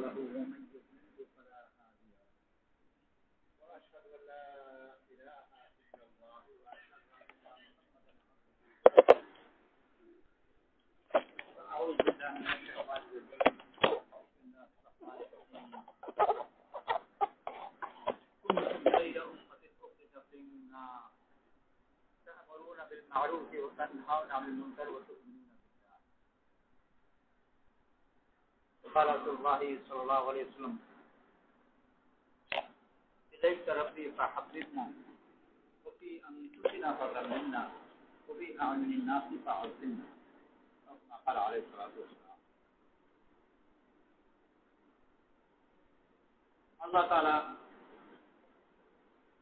له ومن يضلل فلا هادي له وأشهد أن لا إله إلا الله وأشهد أن محمدا عبده أعوذ بالله من الشيطان الرجيم بسم الله الرحمن الرحيم كنتم خير أمة أخرجت للناس تأمرون بالمعروف وتنهون عن المنكر وتؤمنون بالله قال رسول الله صلى الله عليه وسلم إليك ربي فحببنا وفي أنفسنا فظلمنا وفي أعين الناس فعظمنا كما قال عليه الصلاة والسلام আল্লাহ তাআলা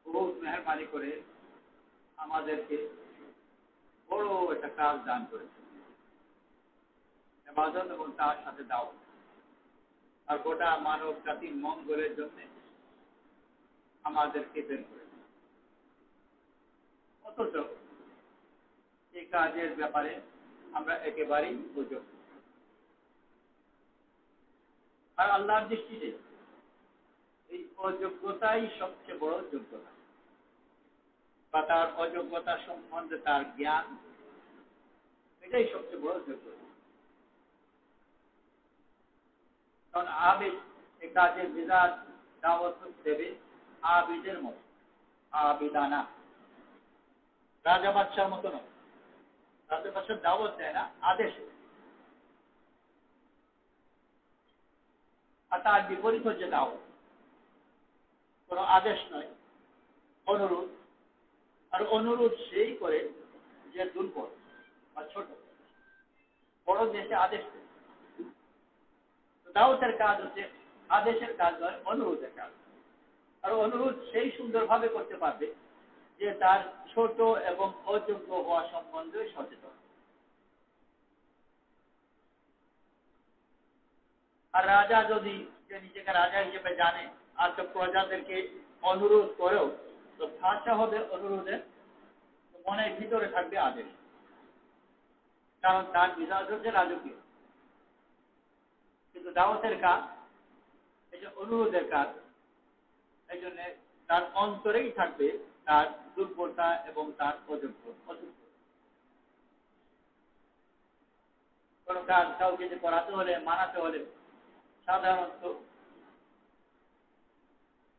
বহুত মেহেরবানি করে আমাদেরকে বড় একটা কাজ দান করেছেন ইবাদত এবং তার সাথে দাওয়াত আর গোটা মানব জাতির মঙ্গলের জন্য আমাদেরকে বের করেছেন অথচ এই কাজের ব্যাপারে আমরা একেবারেই অযোগ্য আর আল্লাহর দৃষ্টিতে এই অযোগ্যতাই সবচেয়ে বড় যোগ্যতা বা তার অযোগ্যতা সম্বন্ধে তার জ্ঞান এটাই সবচেয়ে বড় যোগ্যতা কারণ আবেদ এই কাজের বিরাট দাওয়াত দেবে আবিদের মতো আবিদানা রাজা বাদশার মতো নয় রাজা বাদশার দাওয়াত দেয় না আদেশ আর তার বিপরীত হচ্ছে দাওয়াত কোন আদেশ নয় অনুরোধ আর অনুরোধ সেই করে যে দুর্বল বা ছোট বড় দেশে আদেশ দেয় দাওয়াতের কাজ হচ্ছে আদেশের কাজ নয় অনুরোধের কাজ আর অনুরোধ সেই সুন্দরভাবে করতে পারবে যে তার ছোট এবং অযোগ্য হওয়া সম্বন্ধে সচেতন আর রাজা যদি যে নিজেকে রাজা হিসেবে জানে আর তো প্রজাদেরকে অনুরোধ করেও তো ভাষা হবে অনুরোধের মনের ভিতরে থাকবে আদেশ কারণ তার বিরাজ হচ্ছে রাজকীয় কিন্তু দাওয়াতের কাজ এই যে অনুরোধের কাজ এই জন্য তার অন্তরেই থাকবে তার দুর্বলতা এবং তার অযোগ্য কোন কাজ কাউকে যে করাতে হলে মানাতে হলে সাধারণত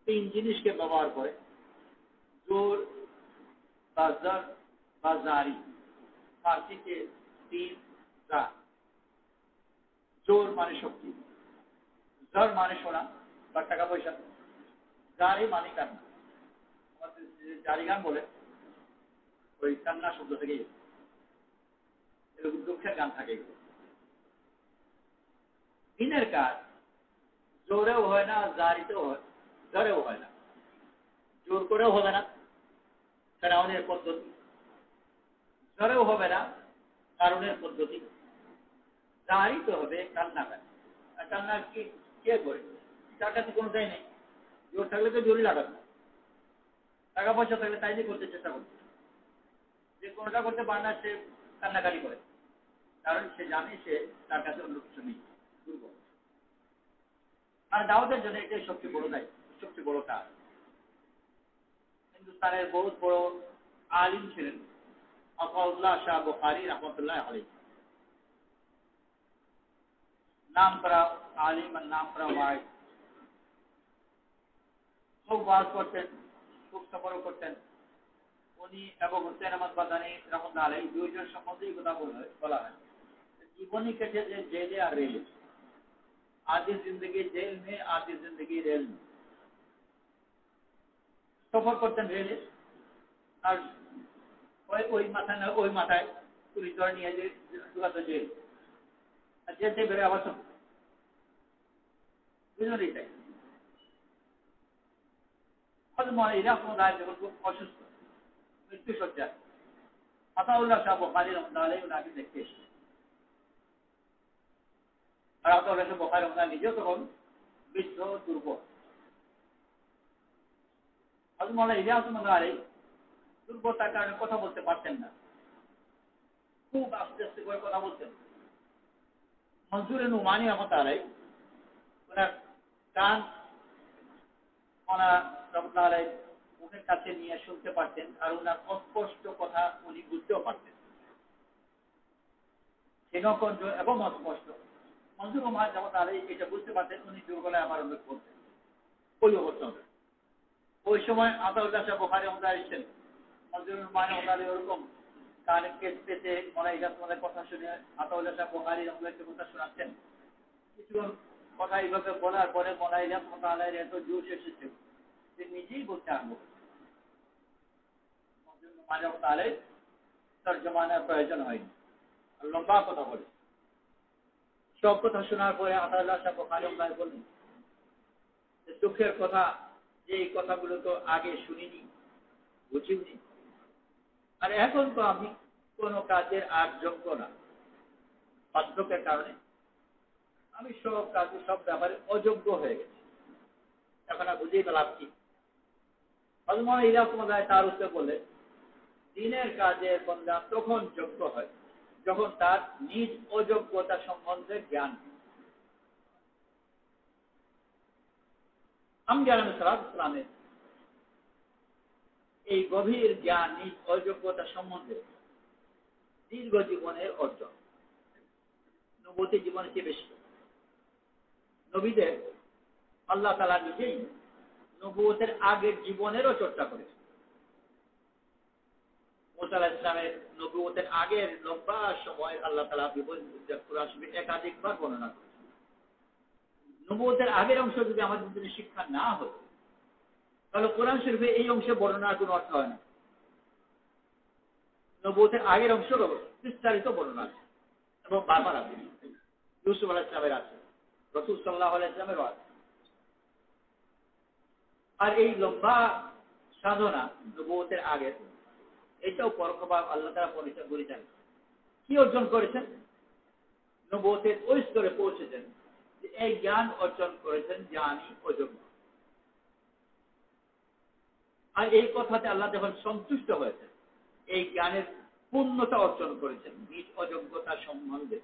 তিন জিনিসকে ব্যবহার করে জোর বা জর বা জারি ফার্সিতে তিন জা জোর মানে শক্তি জর মানে সোনা বা টাকা পয়সা জারি মানে কান্না আমাদের জারি গান বলে ওই কান্না শব্দ থেকে এরকম দুঃখের গান থাকে দিনের কাজ জোরেও হয় না জারিতেও হয় জোরেও হয় না জোর করেও হবে না কারণের পদ্ধতি জোরেও হবে না কারণের পদ্ধতি জারিতে হবে কান্না কাজ আর কান্না কি কে করে তার কাছে কোনো দায় নেই জোর থাকলে তো জোরই লাগাবে টাকা পয়সা থাকলে তাই নিয়ে করতে চেষ্টা করছে যে কোনটা করতে পারে না সে কান্নাকাটি করে কারণ সে জানে সে তার কাছে অন্য কিছু নেই দুর্বল আর দাওয়াতের জন্য এটাই সবচেয়ে বড় দায়িত্ব সবচেয়ে বড় কাজ হিন্দুস্তানের বহুত বড় আলিম ছিলেন আতাউল্লাহ শাহ বুখারী রাহমাতুল্লাহ আলাইহি নাম করা আলিম আর নাম করা ওয়াই খুব ওয়াজ করতেন খুব সফর করতেন উনি এবং হুসাইন আহমদ বাদানী রাহমাতুল্লাহ আলাইহি দুইজন সম্বন্ধেই কথা বলা হয় জীবনী কেটেছে জেলে আর রেলে आधी जिंदगी जेल में आधी जिंदगी रेल में सफर করতেন রেলে আর ওই মাথা না ওই মাথায় পুলিশ ধরে নিয়ে যে দুটো জেল আর জেল থেকে বেরোয় আবার সফর বুঝলেন এটাই হয়তো মনে এরকম দায় যখন খুব অসুস্থ মৃত্যু সজ্জা আতাউল্লাহ শাহ বুখারী রাহমাতুল্লাহ আলাইহি ওনাকে দেখতে এসেছেন আর আতাউল্লাহ শাহ বুখারী রাহমাতুল্লাহ নিজেও তখন বৃদ্ধ দুর্বল হযরত মাওলানা ইলিয়াস রাহমাতুল্লাহ আলাইহি দুর্বলতার কারণে কথা বলতে পারতেন না খুব আস্তে আস্তে করে কথা বলতেন মনসুর নুমানী রাহমাতুল্লাহ আলাইহি ওনার কান ওনার রহমতুল্লাহ আলাইহি মুখের কাছে নিয়ে শুনতে পারতেন, আর ওনার অস্পষ্ট কথা উনি বুঝতেও পারতেন, ক্ষীণকণ্ঠ এবং অস্পষ্ট। মনজুর রহমান রহমতুল্লাহ আলাইহি এটা বুঝতে পারতেন, উনি জোর গলায় আমার অনুরোধ করতেন ওই অবস্থায়। ওই সময় আতাউল্লাহ শাহ বুখারী রহমতুল্লাহ আলাইহি ছিলেন। মনজুর রহমান রহমতুল্লাহ আলাইহি ওরকম কানে পেতে মনে কথা শুনে আতাউল্লাহ শাহ বুখারী রহমতুল্লাহ আলাইহি কথা শোনাচ্ছেন। কিছুক্ষণ কথা এইভাবে বলার পরে মোলাইলা রহমতুল্লাহ আলাইহি এত জোশ এসেছে যে নিজেই বলতে আরম্ভ করেন। মনজুর রহমান রহমতুল্লাহ আলাইহি তরজমানের প্রয়োজন হয়নি, লম্বা কথা বলে। সব কথা শোনার পরে আতাউল্লাহ শাহ বুখারী রহমতুল্লাহ আলাইহি বললেন যে দুঃখের কথা, যে এই কথাগুলো তো আগে শুনিনি, বুঝিনি, আর এখন তো আমি কোনো কাজের আর যোগ্য না, বার্ধক্যের কারণে আমি সব কাজে সব ব্যাপারে অযোগ্য হয়ে গেছি, এখন আর বুঝেই পেলাম কি। হযরত ইলাহি তার উত্তর বলে, দিনের কাজের বান্দা তখন যোগ্য হয় যখন তার নিজ অযোগ্যতা সম্বন্ধে জ্ঞান। আম্বিয়া আলাইহিস সালামের এই গভীর জ্ঞান নিজ অযোগ্যতা সম্বন্ধে দীর্ঘ জীবনের অর্জন, নবুয়তি জীবনের চেয়ে বেশি। নবীদের আল্লাহ তাআলা নিজেই নবুয়তের আগের জীবনেরও চর্চা করেছেন। মুসা আলাইহিস সালামের নবুয়তের আগের লম্বা সময় আল্লাহ তাআলা কোরআন শরীফে একাধিকবার বর্ণনা করেছেন। নবুয়তের আগের অংশ যদি আমাদের জন্য শিক্ষা না হতো, তাহলে কোরআন শরীফে এই অংশে বর্ণনার কোনো অর্থ হয় না। নবুয়তের আগের অংশেরও বিস্তারিত বর্ণনা আছে এবং বারবার আছে। ইউসুফ আলাইহিস সালামের আছে, রাসূল সাল্লাল্লাহু আলাইহি ওয়াসাল্লামের আছে। আর এই লম্বা সাধনা নবুয়তের আগের, এটাও পরোক্ষভাবে আল্লাহ তাআলা পরিচালনা কি অর্জন করেছেন, নবুয়তের ওই স্তরে পৌঁছেছেন যে এই জ্ঞান অর্জন করেছেন যে আমি অযোগ্য। আর এই কথাতে আল্লাহ যখন সন্তুষ্ট হয়েছেন, এই জ্ঞানের পূর্ণতা অর্জন করেছেন নিজ অযোগ্যতা সম্বন্ধে,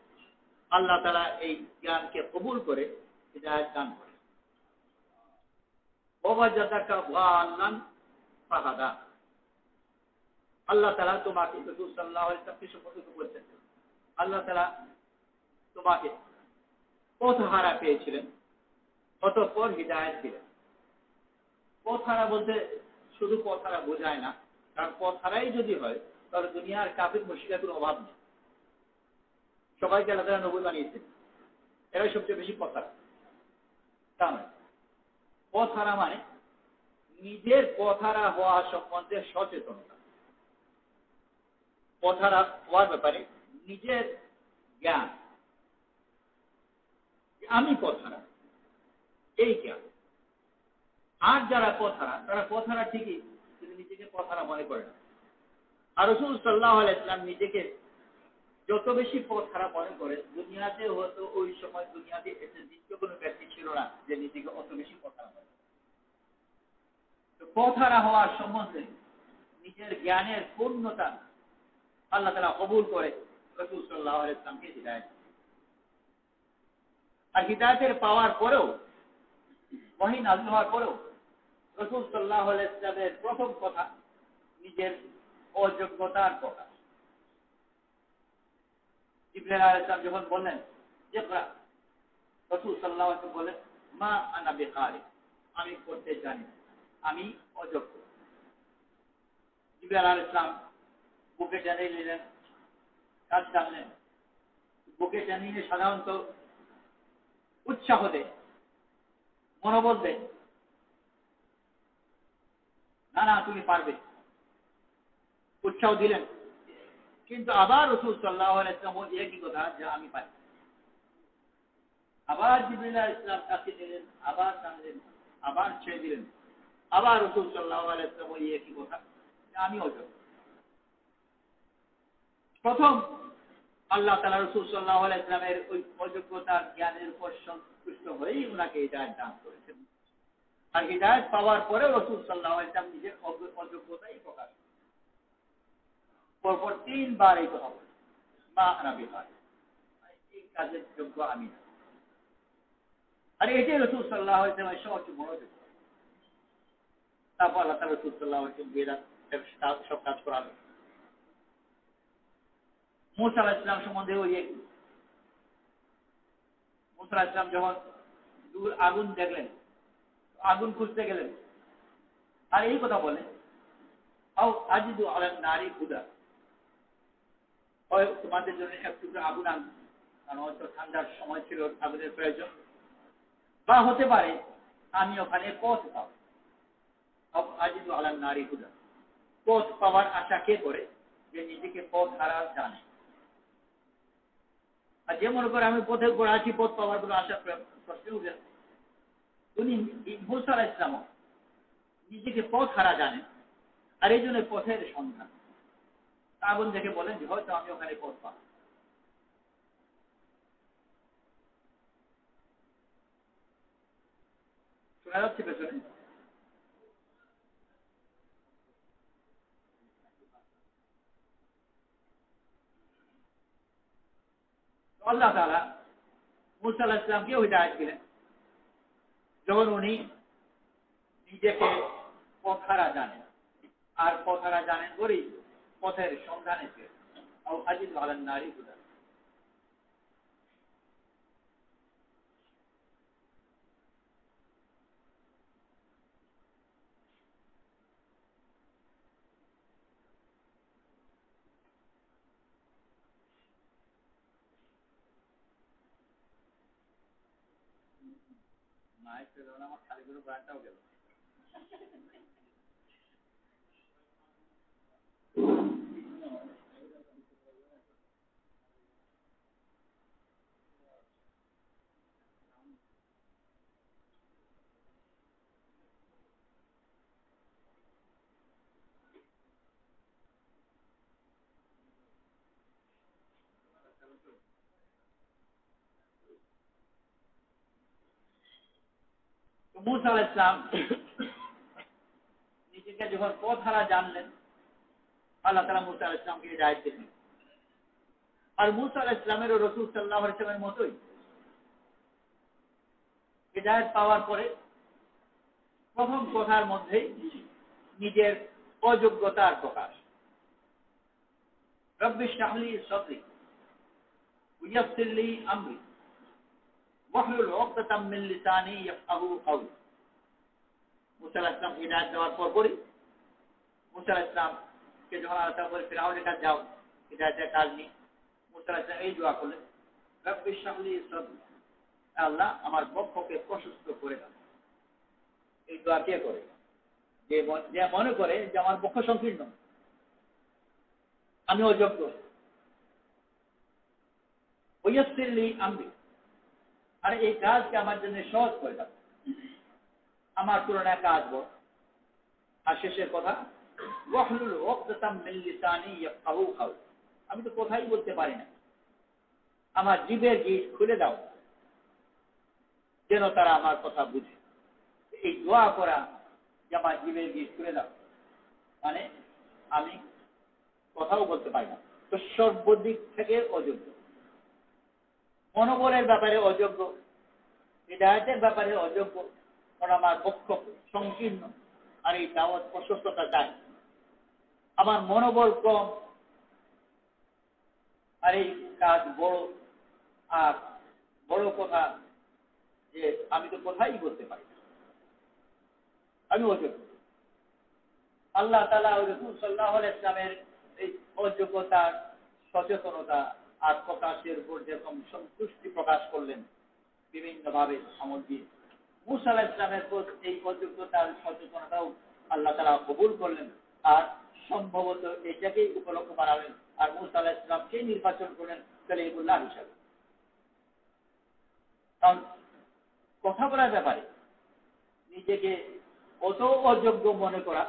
আল্লাহ তাআলা এই জ্ঞানকে কবুল করে হিদায়াত দান করেন। ওয়াজাদাকা যাল্লান ফাহাদা, আল্লাহ তাআলা তোমাকে রাসূল সাল্লাল্লাহু আলাইহি ওয়াসাল্লামকে সম্বোধন করেছেন, আল্লাহ তাআলা তোমাকে পথহারা পেয়েছিলেন, অতঃপর হিদায়াত দিলেন। পথহারা বলতে শুধু পথহারা বোঝায় না, কারণ পথহারাই যদি হয় তাহলে দুনিয়ার কাফির মুশরিকের কোনো অভাব নেই। সবাইকে আল্লাহ তাআলা নবী বানিয়েছেন, এরাই সবচেয়ে বেশি পথহারা। তা নয়, পথহারা মানে নিজের পথহারা হওয়া সম্বন্ধে সচেতনতা, পথহারা হওয়ার ব্যাপারে নিজের জ্ঞান, আমি পথহারা, এই জ্ঞান। আর যারা পথহারা, তারা পথহারা ঠিকই, কিন্তু নিজেকে পথহারা মনে করে না। আর রাসূল সাল্লাল্লাহু আলাইহি ওয়াসাল্লাম নিজেকে যত বেশি পথহারা মনে করে, দুনিয়াতে হয়তো ওই সময় দুনিয়াতে এসে দ্বিতীয় কোনো ব্যক্তি ছিল না যে নিজেকে অত বেশি পথহারা মনে করে। তো পথহারা হওয়ার সম্বন্ধে নিজের জ্ঞানের পূর্ণতা আল্লাহ তাআলা কবুল করে রাসূল সাল্লাল্লাহু আলাইহি ওয়াসাল্লামকে হিদায়াত। আর হিদায়াতের পাওয়ার পরেও, ওহী নাযিল হওয়ার পরেও রাসূল সাল্লাল্লাহু আলাইহি ওয়াসাল্লামের প্রথম কথা নিজের অযোগ্যতার কথা। জিবরাইল আলাইহিস সালাম যখন বললেন ইকরা, রাসূল সাল্লাল্লাহু আলাইহি ওয়াসাল্লাম বলেন মা আনা বিকারি, আমি পড়তে জানি না, আমি অযোগ্য। জিবরাইল আলাইহিস সালাম বুকে টেনে নিলেন, কাজ টানলেন। বুকে টেনে নিয়ে সাধারণত উৎসাহ দেয়, মনোবল দেয়, না না তুমি পারবে, উৎসাহ দিলেন। কিন্তু আবার রাসূল সাল্লাল্লাহু আলাইহি ওয়াসাল্লাম একই কথা যে আমি পারি। আবার জিবরাইল আলাইহিস সালাম কাছে নিলেন, আবার টানলেন, আবার ছেড়ে দিলেন। আবার রাসূল সাল্লাল্লাহু আলাইহি ওয়াসাল্লাম একই কথা যে আমি অযোগ্য। প্রথম আল্লাহ তাআলা রাসূল সাল্লাল্লাহু আলাইহি ওয়াসাল্লামের ওই অযোগ্যতার জ্ঞানের উপর সন্তুষ্ট হয়েই ওনাকে হিদায়াত দান করেছেন। আর হিদায়াত পাওয়ার পরে রাসূল সাল্লাল্লাহু আলাইহি ওয়াসাল্লাম নিজের অযোগ্যতাই প্রকাশ করেন। পরপর 3 বার এই কথা বলেন, মা আনা বিকারি, এই কাজের যোগ্য আমি না। আর এটাই রাসূল সাল্লাল্লাহু আলাইহি ওয়াসাল্লামের সবচেয়ে বড় যোগ্যতা। তারপর আল্লাহ তাআলা রাসূল সাল্লাল্লাহু আলাইহি ওয়াসাল্লাম দিয়ে সব কাজ করাবেন। মুসা আলাইহিস সালাম সম্বন্ধে ওই মুসা আলাইহিস সালাম যখন দূর আগুন দেখলেন, আগুন খুঁজতে গেলেন, আর এই কথা বলেন, আও আজিদু আলা নারি হুদা, হয় তোমাদের জন্য একটু আগুন আনবো, কারণ হয়তো ঠান্ডার সময় ছিল, আগুনের প্রয়োজন, বা হতে পারে আমি ওখানে পথ পাবো। আজিদু আলা নারি হুদা, পথ পাওয়ার আশা কে করে? যে নিজেকে পথ হারা জানে। আর যে মনে করে আমি পথের উপর আছি, পথ পাওয়ার কোনো আশা প্রশ্ন উঠে না। উনি মুসা আলাইহিস সালাম নিজেকে পথ হারা জানেন, আর এই জন্য পথের সন্ধান। আগুন দেখে বলেন যে হয়তো আমি ওখানে পথ পাবো। শোনা যাচ্ছে পেছনে? আল্লাহ তাআলা মুসা আলাইহিস সালামকে হিদায়াত দিলেন যখন উনি নিজেকে পথ হারা জানেন, আর পথ হারা জানেন বলেই পথের সন্ধানে আজিদ আলান নারী হুদা। মাইক পেল না, আমার খালি করে ব্রান্ডটাও গেল। মুসা আলাইহিস সালাম নিজেকে যখন পথ হারা জানলেন, আল্লাহ তাআলা মুসা আলাইহিস সালামকে হিদায়াত দিলেন। আর মুসা আলাইহিস সালামের রাসূল সাল্লাল্লাহু আলাইহি ওয়াসাল্লামের মতোই হিদায়াত পাওয়ার পরে প্রথম কথার মধ্যেই নিজের অযোগ্যতার প্রকাশ। রব্বি ইশরাহ লি সাদরি ওয়াইয়াসসির লি আমরি ওয়াহলুল উকদাতাম মিন লিসানি ইয়াফকাহু কওলি। মুসা আলাইহিস সালাম হিদায়াত দেওয়ার পরই মুসা আলাইহিস সালামকে যখন আল্লাহ তাআলা বলে ফিরআউনের কাছে যাও, হিদায়াতের কাজ নিয়ে, মুসা আলাইহিস সালাম এই দোয়া করলেন, রব্বি ইশরাহ লি সাদরি, আল্লাহ আমার বক্ষকে প্রশস্ত করে দাও। এই দোয়া কে করে? যে মনে করে যে আমার বক্ষ সংকীর্ণ, আমি অযোগ্য। ওয়াইয়াসসির লি আমরি, আর এই কাজকে আমার জন্য সহজ করে দাও, আমার তুলনায় কাজ বড়। আর শেষের কথা, ওয়াহলুল উকদাতাম মিন লিসানি ইয়াফকাহু কওলি, আমি তো কথাই বলতে পারি না, আমার জিভের গিট খুলে দাও যেন তারা আমার কথা বুঝে। এই দোয়া করা যে আমার জিভের গিট খুলে দাও, মানে আমি কথাও বলতে পারি না, তো সর্বদিক থেকে অযোগ্য। মনোবলের ব্যাপারে অযোগ্য, হিদায়াতের ব্যাপারে অযোগ্য, কারণ আমার বক্ষ সংকীর্ণ, আর এই দাওয়াত প্রশস্ততা চাই। আমার মনোবল কম, আর এই কাজ বড়। আর বড় কথা যে আমি তো কথাই বলতে পারি না, আমি অযোগ্য। আল্লাহ তাআলা রাসূল সাল্লাল্লাহু আলাইহি ওয়াসাল্লামের এই অযোগ্যতার সচেতনতা আর প্রকাশের উপর যেরকম সন্তুষ্টি প্রকাশ করলেন বিভিন্নভাবে আমল দিয়ে, মুসা আলাইহিস সালামের এই অযোগ্যতার সচেতনতাও আল্লাহ তাআলা কবুল করলেন, আর সম্ভবত এটাকেই উপলক্ষ বানালেন, আর মুসা আলাইহিস সালামকে নির্বাচন করলেন কালিমুল্লাহ হিসাবে। কারণ কথা বলার ব্যাপারে নিজেকে অত অযোগ্য মনে করা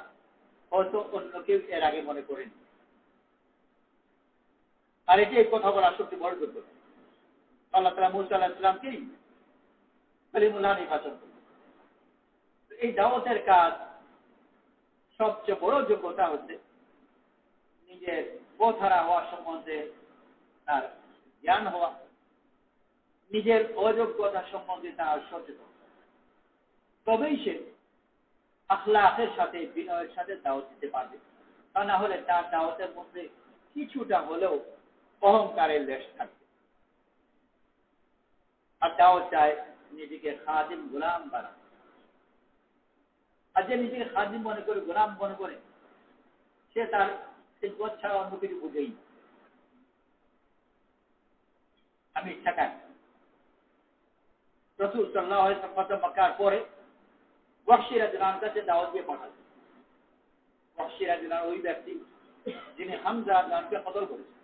হয়তো অন্য কেউ এর আগে মনে করেন, আর এটি কথা বলা সত্যি বড় যোগ্য। আল্লাহ তাআলা মুসা আলাইহিস সালামকে কালিমুল্লাহ নির্বাচন করলেন। এই দাওয়াতের কাজ সবচেয়ে বড় যোগ্যতা হচ্ছে নিজের পথ হারা হওয়া সম্বন্ধে তার জ্ঞান হওয়া, নিজের অযোগ্যতা সম্বন্ধে তার সচেতন, তবেই সে আখলাকের সাথে বিনয়ের সাথে দাওয়াত দিতে পারবে। তা না হলে তার দাওয়াতের মধ্যে কিছুটা হলেও অহংকারের লেশ থাকবে। আর দাওয়াত চায় নিজেকে খাদিম গোলাম বানাবে। আর যে নিজেকে খাদিম মনে করে, গোলাম মনে করে, সে তার খিদমত ছাড়া অন্য কিছু বুঝেই। আমি ঠেকাই রাসূল সাল্লাল্লাহু আলাইহি ওয়াসাল্লাম মক্কার পরে ওয়াহশী রাদিয়াল্লাহু আনহু কাছে দাওয়াত দিয়ে পাঠালেন। ওয়াহশী রাদিয়াল্লাহু ওই ব্যক্তি যিনি হামজা রাদিয়াল্লাহু আনহুকে কতল করেছেন।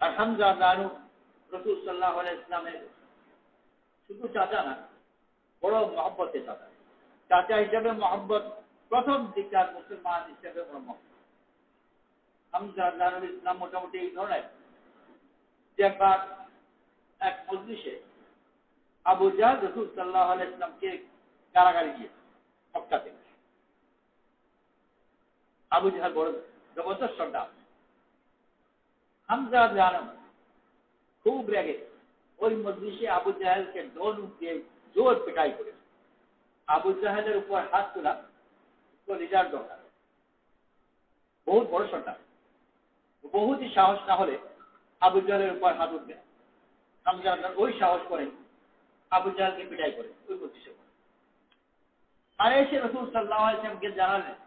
আর হামজা রাদিয়াল্লাহু রাসূল সাল্লাল্লাহু আলাইহি ওয়াসাল্লামের শুধু চাচা না, বড় মহব্বতের চাচা। চাচা হিসেবে মহব্বত, প্রথম দিককার মুসলমান হিসেবে মহব্বত। হামজা রাদিয়াল্লাহু ইসলাম মোটামুটি এই ধরনের যে একবার এক মজলিসে আবু জাহল রাসূল সাল্লাল্লাহু আলাইহি ওয়াসাল্লামকে গালাগালি দিয়েছে মক্কা থেকে। আবু জাহল বড় জবরদস্ত সর্দার। হামজা রাদিয়াল্লাহু খুব রেগে ওই মজলিসে আবু জাহলকে ধনুক দিয়ে জোর পিটাই করে। আবু জাহলের উপর হাত তোলা তো রিজার্ভ দরকার, বহুত বড় সর্দার, বহুতই সাহস না হলে আবু জাহলের উপর হাত উঠবে। হামজা রাদিয়াল্লাহু ওই সাহস করেন, আবু জাহলকে পিটাই করে ওই মজলিসে। আর এসে রাসূল সাল্লাল্লাহু আলাইহি ওয়াসাল্লামকে জানালেন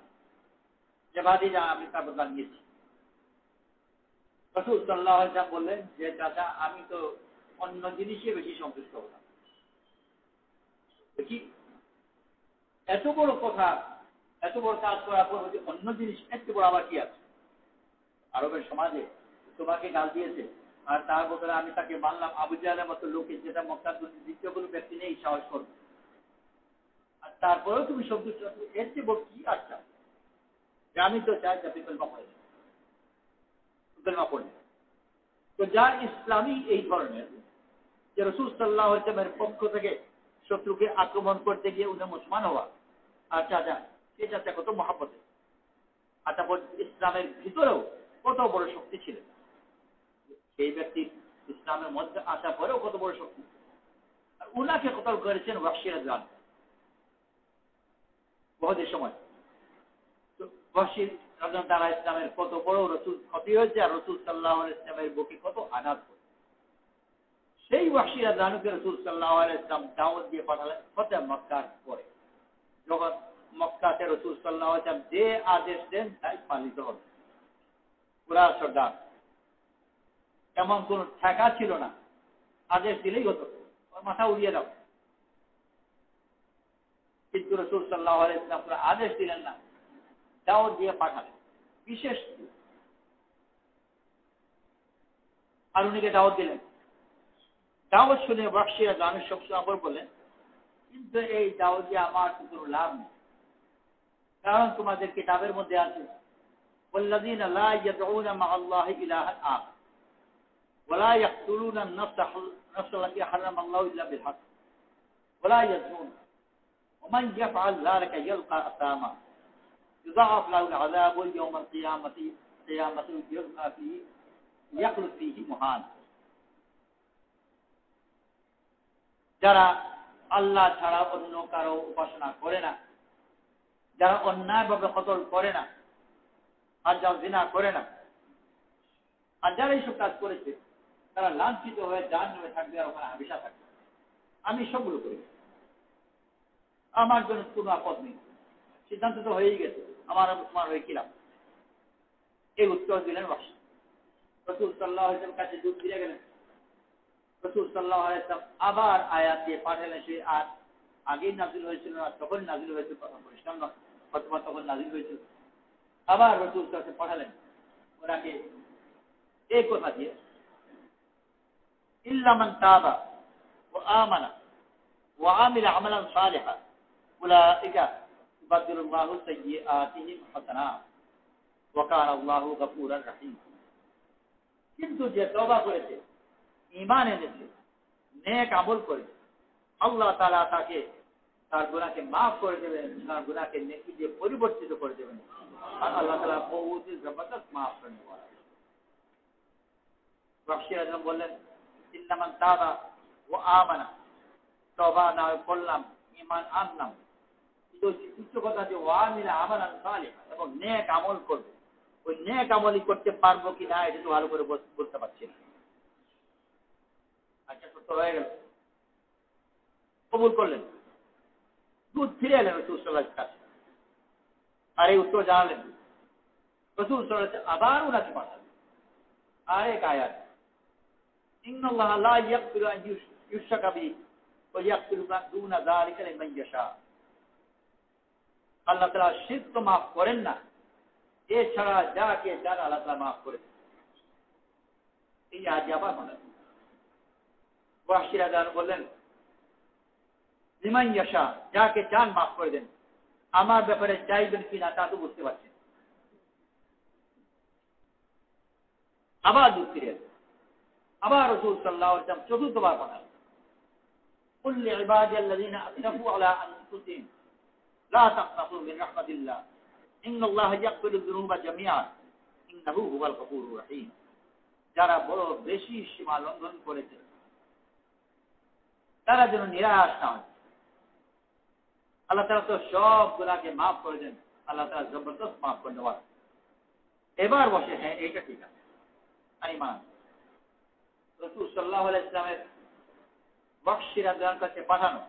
যে ভাতিজা আমি তার বদলা নিয়েছি। রাসূল সাল্লাল্লাহু আলাইহি ওয়াসাল্লাম বললেন যে চাচা আমি তো অন্য জিনিসে বেশি সন্তুষ্ট হলাম। দেখি এত বড় কথা, এত বড় কাজ করার পর যদি অন্য জিনিস এত বড় আবার কি আছে? আরবের সমাজে তোমাকে গাল দিয়েছে আর তার বদলে আমি তাকে মানলাম। আবু জাহলের মতো লোকে, যেটা মক্কার দ্বিতীয় কোনো ব্যক্তি নেই সাহস করবে, আর তারপরেও তুমি সন্তুষ্ট, এর চেয়ে বড় কি আচ্ছা? আমি তো চাই যে কলমা পড়ে। তো যার ইসলামী এই ধরনের যে রাসূল সাল্লাল্লাহু আলাইহি ওয়াসাল্লামের পক্ষ থেকে শত্রুকে আক্রমণ করতে গিয়ে উনি মুসলমান হওয়া, আর চাচা সে চাচা কত মহব্বতের, আর তারপর ইসলামের ভিতরেও কত বড় শক্তি ছিল। সেই ব্যক্তি ইসলামের মধ্যে আসা পরেও কত বড় শক্তি। আর উনাকে কতল করেছেন ওয়াহশী রাদিয়াল্লাহু বহুদের সময়। তো ওয়াহশী রাদিয়াল্লাহু তাআলা ইসলামের কত বড় রাসূল ক্ষতি হয়েছে, আর রাসূল সাল্লাল্লাহু আলাইহি ওয়াসাল্লামের বুকে কত আঘাত হয়েছে। সেই ওয়াহশী রাদিয়াল্লাহুকে রাসূল সাল্লাল্লাহু আলাইহি ওয়াসাল্লাম দাওয়াত দিয়ে পাঠালেন ফতহ মক্কার পরে। যখন মক্কাতে রাসূল সাল্লাল্লাহু আলাইহি ওয়াসাল্লাম যে আদেশ দেন তাই পালিত হবে। পুরা সর্দার, এমন কোন ঠেকা ছিল না, আদেশ দিলেই হতো, ওর মাথা উড়িয়ে দাও। কিন্তু রাসূল সাল্লাল্লাহু আলাইহি ওয়াসাল্লাম পুরো আদেশ দিলেন না, দাওয়াত দিয়ে পাঠালেন বিশেষ। আর উনিকে দাওয়াত দিলেন। দাওয়াত শুনে ওয়াহশী রাদিয়াল্লাহু সবসময় বললেন, কিন্তু এই দাওয়াত দিয়ে আমার কোনো লাভ নেই, কারণ তোমাদের কিতাবের মধ্যে আছে ওয়াল্লাযীনা লা ইয়াদউনা মা'আল্লাহি ইলাহান আখার ওয়ালা ইয়াকতুলুনা আন-নাফস আল্লাতী হারামাল্লাহু ইল্লা বিল হক ওয়ালা ইয়াজনুন ওয়া মান ইয়াফআল যালিকা ইয়ালকা আসামা ইউযাআফ লাহুল আযাবু ইয়াওমাল কিয়ামাতি ইয়াখলুদ ফীহি মুহান। যারা আল্লাহ ছাড়া অন্য কারো উপাসনা করে না, যারা অন্যায়ভাবে কতল করে না, আর যারা জিনা করে না, আর যারা এইসব কাজ করেছে তারা লাঞ্ছিত হয়ে জাহান্নামে থাকবে, আর ওখানে হামেশা থাকবে। আমি সবগুলো করি, আমার জন্য কোনো আপদ নেই, সিদ্ধান্ত তো হয়েই গেছে, আমার তোমার হয়ে কিলাম। এই উত্তর দিলেন ওয়াহশী। রাসূল সাল্লাল্লাহু আলাইহি ওয়াসাল্লাম কাছে দুধ ফিরে গেলেন। রাসূল সাল্লাল্লাহু আলাইহি ওয়াসাল্লাম আবার আয়াত দিয়ে পাঠালেন। সে আর আগেই নাযিল হয়েছিল না, তখন নাযিল হয়েছিল, প্রথম পরিষ্কার নয়, অথবা তখন নাযিল হয়েছিল। আবার রাসূল কাছে পাঠালেন ওনাকে এই কথা দিয়ে, ইল্লা মান তাবা ওয়া আমানা ওয়া আমিলা আমালান সালিহান উলাইকা ইউবাদদিলুল্লাহু সাইয়্যাতিহিম হাসানাত ওয়া কানা আল্লাহু গফুরার রহিম। কিন্তু যে তওবা করেছে, ঈমান এনেছে, নেক আমল করেছে, আল্লাহ তাআলা তাকে তার গুনাহকে মাফ করে দেবেন, তার গুনাহকে নেকি দিয়ে পরিবর্তিত করে দেবেন। আর আল্লাহ তাআলা বহুত জবরদস্ত মাফ করনে ওয়ালা। ওয়াহশী রাদিয়াল্লাহু বললেন, ইল্লামান তাবা ওয়া আমানা, তওবা না করলাম, ঈমান আনলাম, কিন্তু কথা যে ওয়া আমিলা আমালান সালিহা, এবং নেক আমল করবে। ওই নেক আমলই করতে পারবো কি না এটা তো ভালো করে বলতে পারছি না। আচ্ছা, সত্য হয়ে গেল, কবুল করলেন, দুধ ফিরে এলেন রসুল সাল্লাল্লাহু আলাইহি ওয়াসাল্লামের কাছে, আর এই উত্তর জানালেন। রসুল সাল্লাল্লাহু আলাইহি ওয়াসাল্লাম আবার উনাকে পাঠালেন আরেক আয়াত, ইন্নাল্লাহা লা ইয়াগফিরু আন ইউশরাকা বিহি ওয়া ইয়াগফিরু মা দুনা যালিকা লিমান ইয়াশা। আল্লাহ তাআলা শিরক তো মাফ করেন না, এছাড়া যাকে চান আল্লাহ তাআলা মাফ করে দেন। এই আয়াত আবার বলেন, ওয়াহশী রাদিয়াল্লাহু আনহু বললেন, লিমান ইয়াশা, যাকে চান মাফ করে দেন। আমার ব্যাপারে চাইবেন কিনা তা তো বুঝতে পারছেন। আবার দুধ ফিরে এলেন, আবার রাসূল সাল্লাল্লাহু আলাইহি ওয়াসাল্লাম চতুর্থবার বলেন, কুল লিইবাদিয়াল্লাযীনা আসরাফু আলা আনফুসিহিম লা তাকনাতু মিন রাহমাতিল্লাহ ইন্নাল্লাহা ইয়াগফিরুয যুনুবা জামিআ ইন্নাহু হুয়াল গফুরুর রহিম। যারা বড় বেশি সীমা লঙ্ঘন করেছে তারা যেন নিরাশ না হয়। আল্লাহ তাআলা তো সব গুনাহকে মাফ করে দেন, আল্লাহ তাআলা জবরদস্ত মাফ করে দেওয়ার। এবার বসে, হ্যাঁ এইটা ঠিক আছে, ঈমান। রাসূল সাল্লাল্লাহু আলাইহি ওয়াসাল্লামের ওয়াহশী রাদিয়াল্লাহু আনহু কাছে পাঠানো,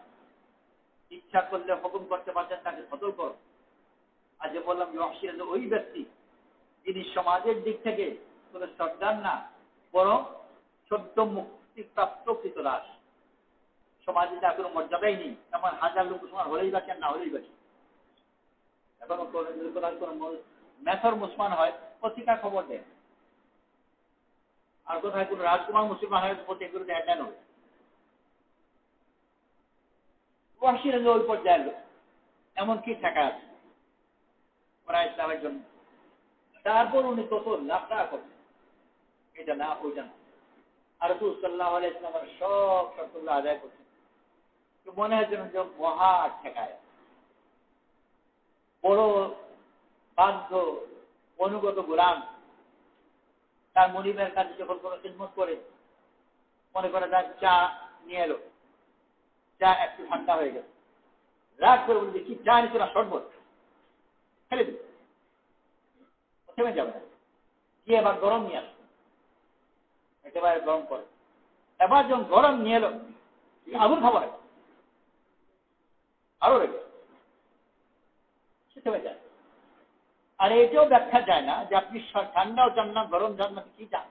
ইচ্ছা করলে হুকুম করতে পারতেন তাকে কতল করো। আর যে বললাম ওয়াহশী রাদিয়াল্লাহু ওই ব্যক্তি যিনি সমাজের দিক থেকে কোনো সর্দার না, বরং সদ্য মুক্তিপ্রাপ্ত কৃতদাস। সমাজে তার কোনো মর্যাদাই নেই, এমন হাজার লোক মুসলমান হলেই বা কেন, না হলেই বা। এখন কোন মেথর মুসলমান হয় পত্রিকা খবর দেয়, আর কোথায় কোন রাজকুমার মুসলমান হয় পত্রিকাগুলোতে হেডলাইন হবে। ওয়াহশী রাদিয়াল্লাহু ওই পর্যায়ের লোক, এমন কি টাকা আছে ওরা ইসলামের জন্য। তারপর উনি কত লাখ টাকা করছেন, এটা না ওইটা না। আর রাসূল সাল্লাল্লাহু আলাইহি ওয়াসাল্লামের সব শর্তগুলো আদায় করছেন। তো মনে হয় যেন যে মহা ঠেকায়, বড় বাধ্য অনুগত গোলাম তার মুনিবের কাছে যখন কোনো খিদমত করে, মনে করে তার চা নিয়ে এলো, চা একটু ঠান্ডা হয়ে গেল, রাগ করে বলছে কি চা নিচ্ছে না, শরবত ফেলে দিল, থেমে যাবে না, কি এবার গরম নিয়ে আসবে, একেবারে গরম করে। এবার যখন গরম নিয়ে এলো, আগুন খাবার আরো রেগে সে থেমে যায়। আর এটাও ব্যাখ্যা যায় না যে আপনি ঠান্ডাও চান না, গরম চান না, কি চান।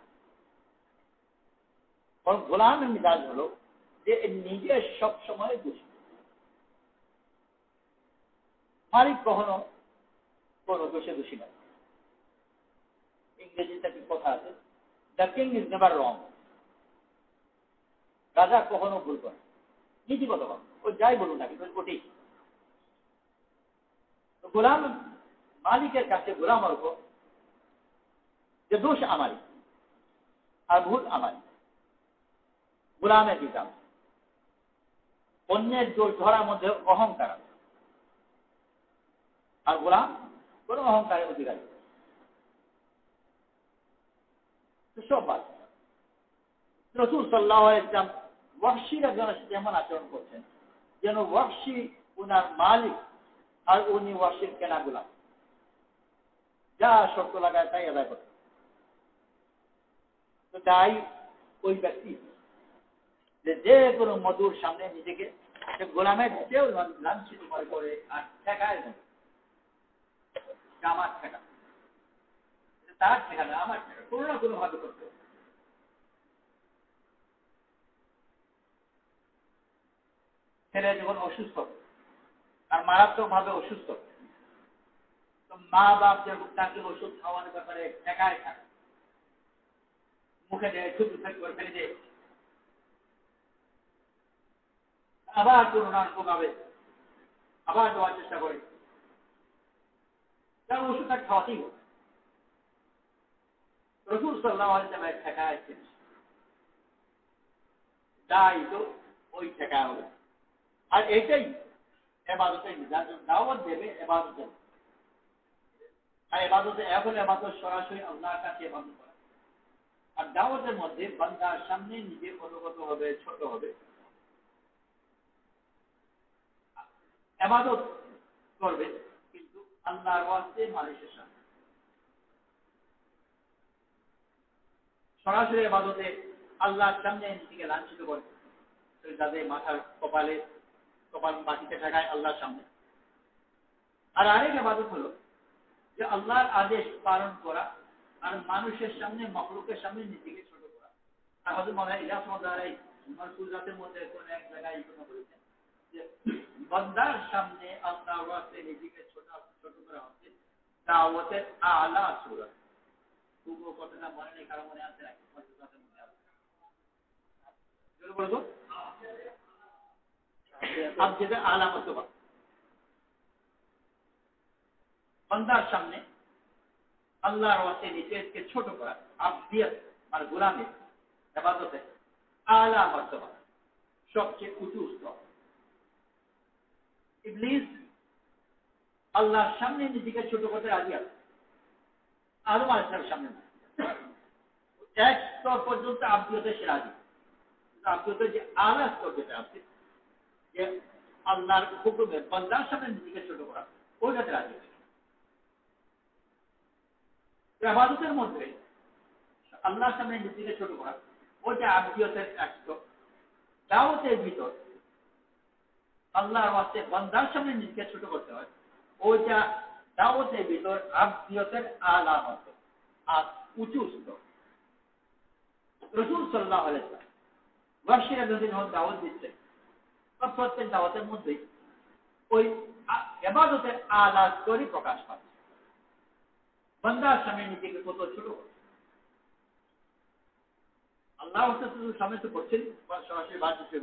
বরং গোলামের মিজাজ হলো যে নিজে সব সময় দোষী, মালিক কখনো কোনো দোষে দোষী না। ইংরেজিতে একটি কথা আছে, দ্য কিং ইজ নেভার রং। রাজা কখনো ভুল করে, নীতিগত কথা ও যাই বলুন না কিন্তু ওটাই। গোলাম মালিকের কাছে গোলাম অর্থ যে দোষ আমারই আর ভুল আমারই। গোলামের হিসাব অন্যের দোষ ধরার মধ্যে অহংকার আছে, আর গোলাম কোন অহংকারের অধিকারী সব বাদ। রাসূল সাল্লাল্লাহু আলাইহি ওয়াসাল্লাম ওয়াহশীরা যেমন আচরণ করছেন যেন ওয়াহশী উনার মালিক আর উনি ওয়াহশীর কেনা গোলাম, যা শর্ত লাগায় তাই আদায় করতেন। তো তাই ওই ব্যক্তি যে কোনো মধুর সামনে নিজেকে গোলামের চেয়েও লাঞ্ছিত মনে করে আর ঠেকায় না, আমার ঠেকা, তার ঠেকা না, আমার ঠেকা, কোনো না কোনো ভাবে করতে হবে। ছেলে যখন অসুস্থ আর মারাত্মক ভাবে অসুস্থ, তো মা বাপ যখন তাকে ওষুধ খাওয়ানোর ব্যাপারে ঠেকায় থাকে, মুখে দেয়, থুতু করে ফেলে দেয়, আবার কোনো না ভাবে আবার দেওয়ার চেষ্টা করে, তার ওষুধটা খাওয়াতেই হবে। রাসূল সাল্লাল্লাহু আলাইহি ওয়াসাল্লাম ঠেকায় তাই তো ওই ঠেকা হবে। আর এটাই ইবাদতের মিজাজ, দাওয়াত দেবে ইবাদত দেবে। আর ইবাদতে এখন ইবাদত সরাসরি আল্লাহর কাছে ইবাদত করা, আর দাওয়াতের মধ্যে বান্দার সামনে নিজে কত হবে, ছোট হবে, ইবাদত করবে কিন্তু আল্লাহর ওয়াস্তে মানুষের সামনে। সরাসরি ইবাদতে আল্লাহর সামনে নিজেকে লাঞ্ছিত করে, যাদের মাথার কপাল মাটিতে ঠেকায় আল্লাহর সামনে। আর আরেক ইবাদত হলো যে আল্লাহর আদেশ পালন করা আর মানুষের সামনে, মাখলুকের সামনে নিজেকে ছোট করা। আর হযরত মাওলানা ইলিয়াস মওলানার মারফুজাতের মধ্যে কোন এক জায়গায় এই কথা বলেছেন যে বান্দার সামনে আল্লাহর ওয়াস্তে নিজেকে ছোট করা হচ্ছে দাওয়াতের আলা সূরা। পুরো কথাটা মনে নেই, কারো মনে আছে নাকি? মারফুজাতের মধ্যে আছে, জোরে বলো তো। আবজেদের আলা মর্তবা, বান্দার সামনে আল্লাহর ওয়াস্তে নিজেকে ছোট করা, আবদিয়ত মানে গোলামি, ইবাদতের আলা মর্তবা, সবচেয়ে উঁচু স্তর। ইবলিস আল্লাহর সামনে নিজেকে ছোট করতে রাজি আছে, আদম আলাইহিস সালামের সামনে এক স্তর পর্যন্ত আবদিয়তে সে রাজি। আবদিয়তের যে আলা স্তর যেটা আছে, যে আল্লাহর হুকুমে বান্দার সামনে নিজেকে ছোট করা, ওইটাতে রাজি আছে। ইবাদতের মধ্যে আল্লাহর সামনে নিজেকে ছোট করা, ওইটা আবদিয়তের এক স্তর। দাওয়াতের ভিতর আল্লাহর ওয়াস্তে বান্দার সামনে নিজেকে ছোট করতে হয়, ওইটা দাওয়াতের ভিতর আবদিয়তের আলা মর্তবা আর উঁচু স্তর। রাসূল সাল্লাল্লাহু আলাইহি ওয়াসাল্লাম ওয়াশিরা নদীর দাওয়াত দিচ্ছেন, প্রত্যেক দাওয়াতের মধ্যে ওই ইবাদতের আলা স্তরই প্রকাশ পাচ্ছে। বান্দার সামনে নিজেকে কত ছোট করছে, আল্লাহর সামনে তো করছেন সরাসরি বাদ দিচ্ছে,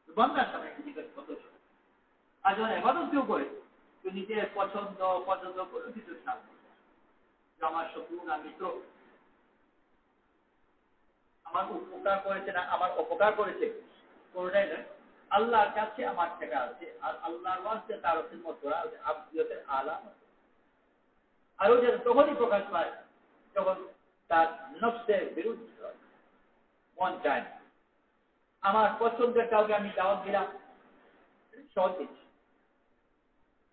বান্দার সামনে নিজেকে কত ছোট। আর যখন ইবাদত কেউ করে তো নিজের পছন্দ কোনো কিছু ছাড়, আমার শত্রু না মিত্র, আমার উপকার করেছে না আমার অপকার করেছে, কোনটাই নয়। আল্লাহর কাছে আমার টাকা আছে, আর আল্লাহর ওয়াস্তে তার খিদমত করা আবদিয়তের আলা। আর ওই যে তখনই প্রকাশ পায় যখন তার নফসের বিরুদ্ধে হয়, মন চায় না। আমার পছন্দের কাউকে আমি দাওয়াত দিলাম, সহজ দিচ্ছি।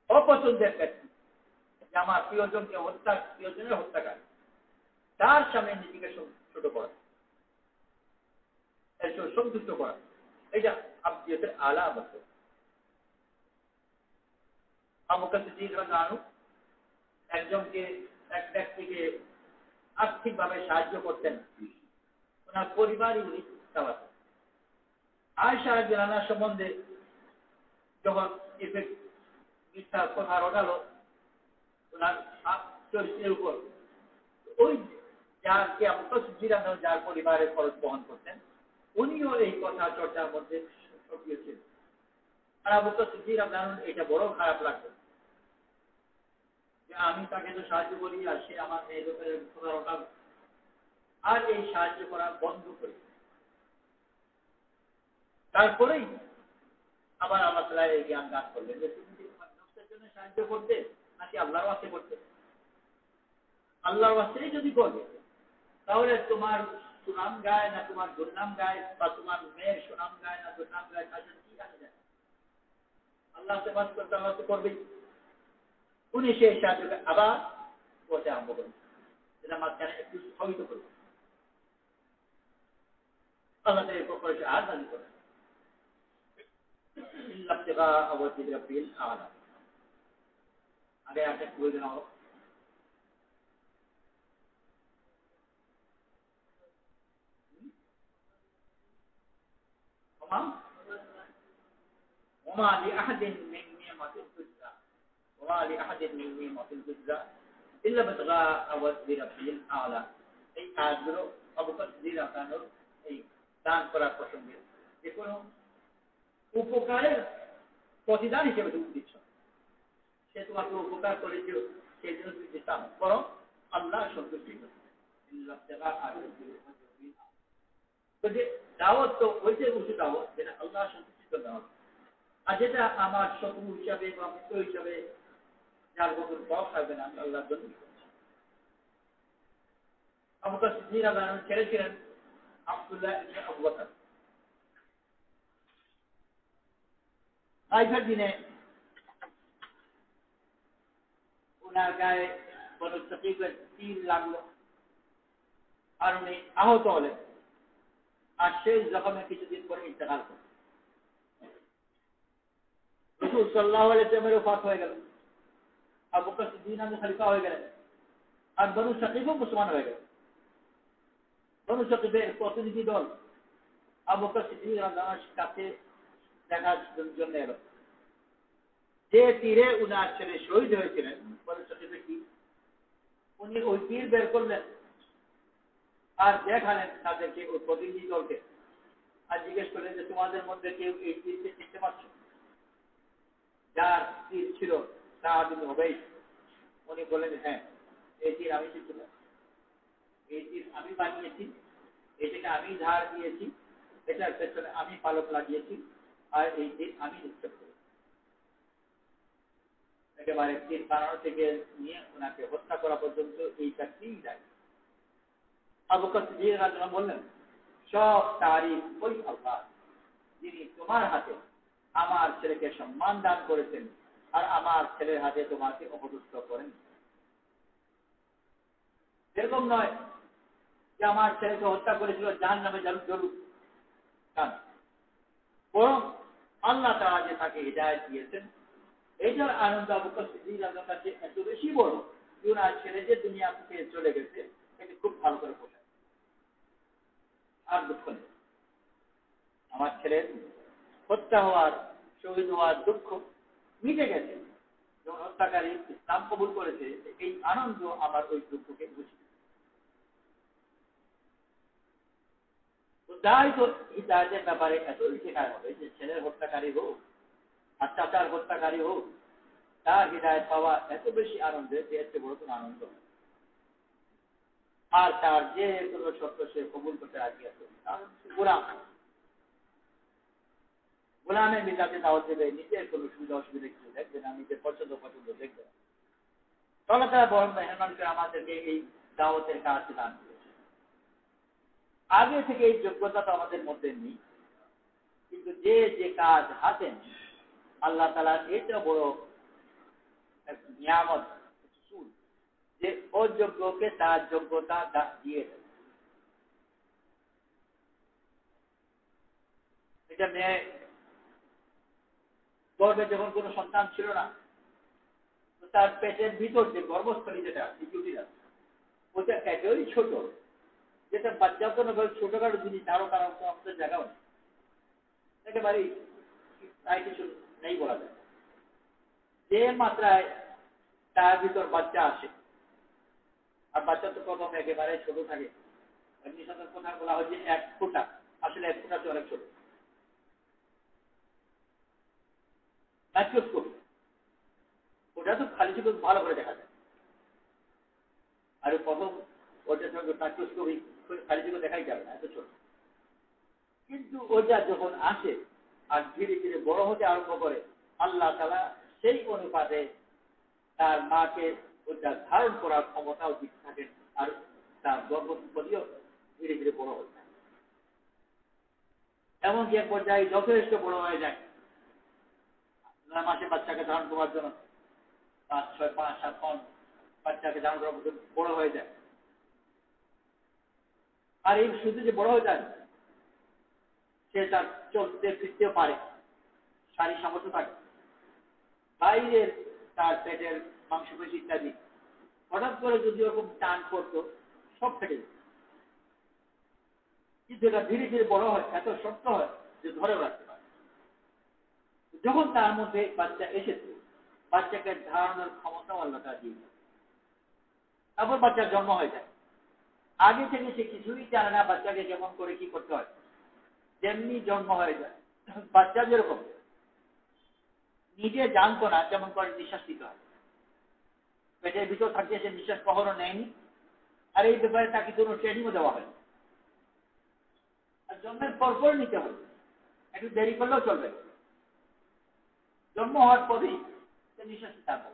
অপছন্দের ব্যক্তি, আমার প্রিয়জনের হত্যাকারী, তার সামনে নিজেকে ছোট করা, সন্তুষ্ট করা, এটা আবদিয়তের আলা মর্তবা। আবু বকর সিদ্দিক রাদিয়াল্লাহু আনহু এক ব্যক্তিকে আর্থিকভাবে সাহায্য করতেন, ওনার পরিবারই উনি চালাতেন। আয়েশা রাদিয়াল্লাহু আনহা সম্বন্ধে যখন মিথ্যা কথা রটালো ওনার চরিত্রের উপর, ওই যাকে আবু বকর সিদ্দিক রাদিয়াল্লাহু আনহু যার পরিবারের খরচ বহন করতেন, উনিও এই কথা চর্চার মধ্যে সক্রিয় ছিলেন। আর আবু বকর সিদ্দিক রাদিয়াল্লাহু আনহু এটা বড় খারাপ লাগতো যে আমি তাকে তো সাহায্য করি আর সে আমার মেয়েদের কথা রটাল, আর এই সাহায্য করা বন্ধ করি। তারপরেই আবার আল্লাহ তাআলা এই জ্ঞান দান করলেন যে তুমি কি তোমার নফসের জন্য সাহায্য করতে নাকি আল্লাহর ওয়াস্তে করতে? আল্লাহর ওয়াস্তেই যদি করবে তাহলে তোমার সুনাম গায় না তোমার দুর্নাম গায়, বা তোমার মেয়ের সুনাম গায় না দুর্নাম গায়, তার জন্য কি আসে যায়? আল্লাহ সেবাদ করতে আল্লাহ তো করবেই। উনি সেই সাহায্যকে আবার করতে আরম্ভ করবেন, যেটা মাঝখানে একটু স্থগিত করবে। আল্লাহ এর পরে আর দাবি করেন আগে একটা প্রয়োজন হোক। وما لأحد من نعمة تجزى وما لأحد من نعمة تجزى إلا ابتغاء وجه ربه الأعلى। এই আয়াতগুলো আবু বকর সিদ্দিক রাদিয়াল্লাহু আনহু এই দান করার প্রসঙ্গে যে কোনো উপকারের প্রতিদান হিসেবে তুমি দিচ্ছ, সে তোমাকে উপকার করেছে সেই জন্য তুমি দিতাম, বরং আল্লাহ সন্তুষ্টি তো যে দাওয়াত তো ওই যে উঁচু দাওয়াত যেটা আল্লাহ সন্তুষ্টির দাওয়াত, আর যেটা আমার শত্রু হিসাবে বা মিত্র হিসাবে যার কোনো প্রভাব থাকবে না, আমি আল্লাহর জন্য করছি। আবু বকর সিদ্দিক রাদিয়াল্লাহু আনহু ছেলে ছিলেন আব্দুল্লাহ ইবনে আবু বকর। তাইফের দিনে ওনার গায়ে বনু সকিফের তীর লাগলো, আর উনি আহত হলেন, আর সেই জখমে কিছুদিন পরে ইন্তেকাল করলেন। রাসূল সাল্লাল্লাহু আলাইহি ওয়াসাল্লামের ওফাত হয়ে গেল, আবু বকর সিদ্দিক নামে খলিফা হয়ে গেলেন, আর বনু সকিফও মুসলমান হয়ে গেল। বনু সকিফের প্রতিনিধি দল আবু বকর সিদ্দিক রাদিয়াল্লাহু আনহুর কাছে দেখার জন্য এলো। যে তীরে উনার ছেলে শহীদ হয়েছিলেন বনু সকিফের তীর, উনি ওই তীর বের করলেন আর দেখালেন তাদেরকে, ওই প্রতিনিধি দলকে, আর জিজ্ঞেস করলেন যে তোমাদের মধ্যে কেউ এই তীরকে চিনতে পারছো? যার তীর ছিল সাদ ইবনে উবাইদ, উনি বললেন হ্যাঁ, এই তীর আমি চিনতে পারি, এই তীর আমি বানিয়েছি, এটাকে আমি ধার দিয়েছি, এটার পেছনে আমি পালক লাগিয়েছি, আর এই তীর আমি নিক্ষেপ করি। একেবারে তীর বানানো থেকে নিয়ে ওনাকে হত্যা করা পর্যন্ত এই কাজটিই যায়। আবু বকর সিদ্দিক রাদিয়াল্লাহু আনহু বললেন, সব তারিফ ওই আল্লাহ যিনি তোমার হাতে আমার ছেলেকে সম্মান দান করেছেন, আর আমার ছেলের হাতে তোমাকে অপদস্থ করেন। এরকম নয় যে আমার ছেলেকে হত্যা করেছিল জাহান্নামে জ্বলুক, বরং আল্লাহ তাআলা যে তাকে হিদায়াত দিয়েছেন, এইটার আনন্দ আবু বকর সিদ্দিক রাদিয়াল্লাহু আনহুর কাছে এত বেশি বড় যে ওনার ছেলে যে দুনিয়া থেকে চলে গেছে এটা খুব ভালো করে বোঝেন। আর দুঃখ নেই, আমার ছেলের হত্যা হওয়ার, শহীদ হওয়ার দুঃখ মিটে গেছে, যখন হত্যাকারী ইসলাম কবুল করেছে, এই আনন্দ আমার ওই দুঃখকে বুঝি। তাই তো হিদায়াতের ব্যাপারে এতই শেখার হবে যে ছেলের হত্যাকারী হোক আর চাচার হত্যাকারী হোক, তার হিদায়াত পাওয়া এত বেশি আনন্দের যে এর চেয়ে বড় কোনো আনন্দ, আর তার যে কোনো সত্য সে কবুল করতে রাজি আছে, কারণ গোলাম, গোলামের মিলাতে দাওয়াত দেবে, নিজের কোনো সুবিধা অসুবিধা কিছু দেখবে না, নিজের পছন্দ দেখবে না। তাহলে তারা বরং মেহমান করে আমাদেরকে এই দাওয়াতের কাজ দান করেছে। আগে থেকে এই যোগ্যতা তো আমাদের মধ্যে নেই, কিন্তু যে যে কাজ হাতে আল্লাহ তাআলার এটা বড় এক নিয়ামত, যে অযোগ্যকে তার যোগ্যতা দিয়ে দেয়। এটা মেয়ে গর্ভে যখন কোনো সন্তান ছিল না, তো তার পেটের ভিতর যে গর্ভস্থলী যেটা ওটা একেবারেই ছোট, যেটা বাচ্চা কোনো ছোটখাটো জিনিস আরো কারণ আমাদের জায়গাও নেই, একেবারেই তাই কিছু নেই বলা যায়। যে মাত্রায় তার ভিতর বাচ্চা আসে, আর বাচ্চা তো প্রথম একেবারে ছোট থাকে, নিঃসন্তান কথা বলা হয় যে 1 ফুটা, আসলে 1 ফুটা তো অনেক ছোট। মাইক্রোস্কোপ, ওটা তো খালি চোখে ভালো করে দেখা যায়, আর প্রথম ওটার সঙ্গে মাইক্রোস্কোপ খালি চোখে দেখাই যাবে না, এত ছোট। কিন্তু ওটা যখন আসে আর ধীরে ধীরে বড় হতে আরম্ভ করে, আল্লাহ তাআলা সেই অনুপাতে তার মাকে ওটা ধারণ করার ক্ষমতাও দিতে থাকেন, আর তার গর্ভস্থলীও ধীরে ধীরে বড় হতে থাকে। এমনকি এক পর্যায়ে যথেষ্ট বড় হয়ে যায়, 9 মাসে বাচ্চাকে ধারণ করার জন্য 5, 6, 5, 7 পন বাচ্চাকে ধারণ করার মতো বড় হয়ে যায়। আর এই শুধু যে বড় হয়ে যায়, সে তার চলতে ফিরতেও পারে, শারীরিক সামর্থ্য থাকে, বাইরের তার পেটের মাংসপেশি ইত্যাদি হঠাৎ করে যদি ওরকম টান করতো সব ফেটে যেত। কিন্তু এটা ধীরে ধীরে বড় হয়, এত শক্ত হয় যে ধরেও রাখতে পারে। যখন তার মধ্যে বাচ্চা এসেছে, বাচ্চাকে ধারণের ক্ষমতাও আল্লাহ তাআলা দিয়ে দেন। তারপর বাচ্চার জন্ম হয়ে যায়। আগে থেকে সে কিছুই জানে না বাচ্চাকে কেমন করে কি করতে হয়, যেমনি জন্ম হয়ে যায়। বাচ্চা যেরকম নিজে জানতো না কেমন করে নিঃশ্বাস নিতে হয়, পেটের ভিতর থাকতে সে নিঃশ্বাস কখনো নেয়নি, আর এই ব্যাপারে তাকে কোনো ট্রেনিংও দেওয়া হয়। আর জন্মের পরপর নিতে হবে, একটু দেরি করলেও চলবে। জন্ম হওয়ার পরেই সে নিঃশ্বাস নিতে হবে।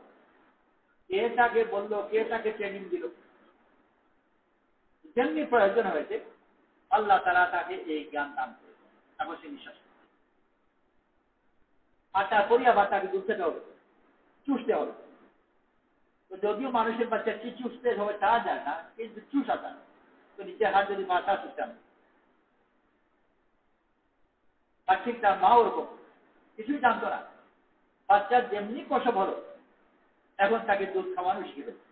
কে তাকে বললো, কে তাকে ট্রেনিং দিল? যেমনি প্রয়োজন হয়েছে আল্লাহ তাআলা তাকে এই জ্ঞান দান করেছেন, তারপর সে নিঃশ্বাস আর তারপরে আবার তাকে দুধ খেতে হবে, চুষতে হবে। তো যদিও মানুষের বাচ্চা কি চুষতে হবে তা যায় না, কিন্তু চুষা যায়। তো নিজের হাত যদি মাথা চুষতাম, আর ঠিক তার মা ওরকম কিছুই জানতো না। বাচ্চার যেমনি প্রসব হলো, এখন তাকে দুধ খাওয়ানো শিখে দেবে।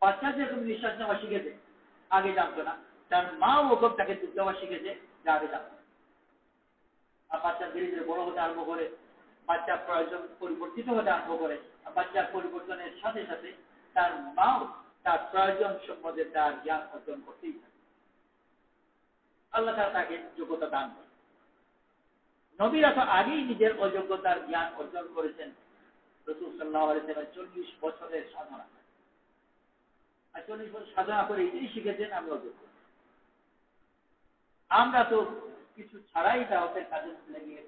বাচ্চা যেরকম নিঃশ্বাস নেওয়া শিখেছে, আগে জানতো না। তার মা ওরকম তাকে দুধ দেওয়া শিখেছে, যা আগে জানতো। আর বাচ্চা ধীরে ধীরে বড় হতে আরম্ভ করে, বাচ্চার প্রয়োজন পরিবর্তিত হতে আরম্ভ করে। বাচ্চার পরিবর্তনের সাথে সাথে তার মাও তার প্রয়োজন সম্বন্ধে তার জ্ঞান অর্জন করতেই থাকে। আল্লাহ তাআলা তাকে যোগ্যতা দান করে। নবীরা তো আগেই নিজের অযোগ্যতার জ্ঞান অর্জন করেছেন। রাসূল সাল্লাল্লাহু আলাইহি ওয়াসাল্লাম 40 বছরের সাধনা, আর 40 বছর সাধনা করে এটাই শিখেছেন আমি অযোগ্য। আমরা তো কিছু ছাড়াই দাওয়াতের কাজে লেগে,